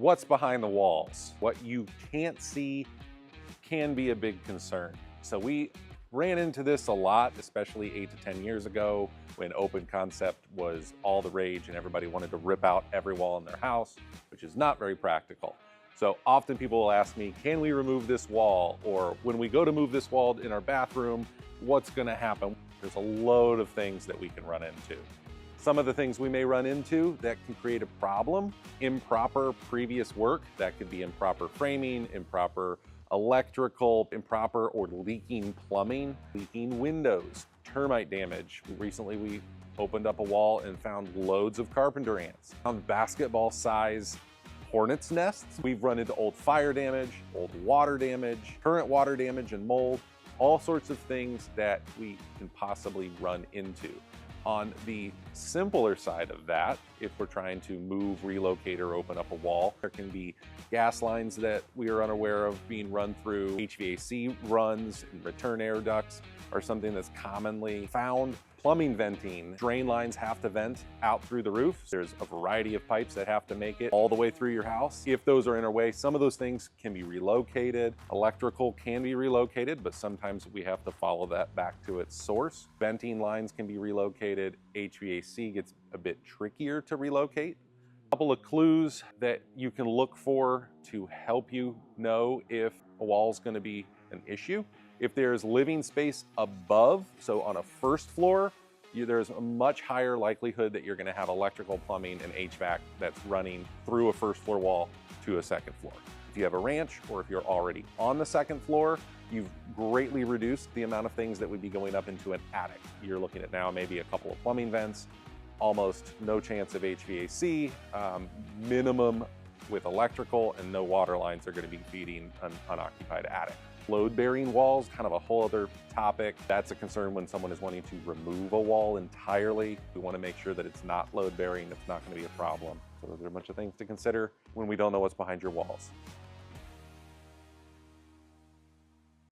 What's behind the walls? What you can't see can be a big concern. So we ran into this a lot, especially 8 to 10 years ago when open concept was all the rage and everybody wanted to rip out every wall in their house, which is not very practical. So often people will ask me, can we remove this wall? Or when we go to move this wall in our bathroom, what's gonna happen? There's a load of things that we can run into. Some of the things we may run into that can create a problem: improper previous work. That could be improper framing, improper electrical, improper or leaking plumbing, leaking windows, termite damage. Recently we opened up a wall and found loads of carpenter ants. Found basketball size hornet's nests. We've run into old fire damage, old water damage, current water damage and mold, all sorts of things that we can possibly run into. On the simpler side of that, if we're trying to move, relocate, or open up a wall, there can be gas lines that we are unaware of being run through. HVAC runs and return air ducts are something that's commonly found. Plumbing venting, drain lines have to vent out through the roof. There's a variety of pipes that have to make it all the way through your house. If those are in our way, some of those things can be relocated. Electrical can be relocated, but sometimes we have to follow that back to its source. Venting lines can be relocated. HVAC gets a bit trickier to relocate. A couple of clues that you can look for to help you know if a wall is going to be an issue. If there's living space above, so on a first floor, there's a much higher likelihood that you're going to have electrical, plumbing, and HVAC that's running through a first floor wall to a second floor. If you have a ranch, or if you're already on the second floor, you've greatly reduced the amount of things that would be going up into an attic. You're looking at now maybe a couple of plumbing vents, almost no chance of HVAC, minimum with electrical, and no water lines are going to be feeding an unoccupied attic. Load-bearing walls, kind of a whole other topic. That's a concern when someone is wanting to remove a wall entirely. We want to make sure that it's not load-bearing, it's not going to be a problem. So those are a bunch of things to consider when we don't know what's behind your walls.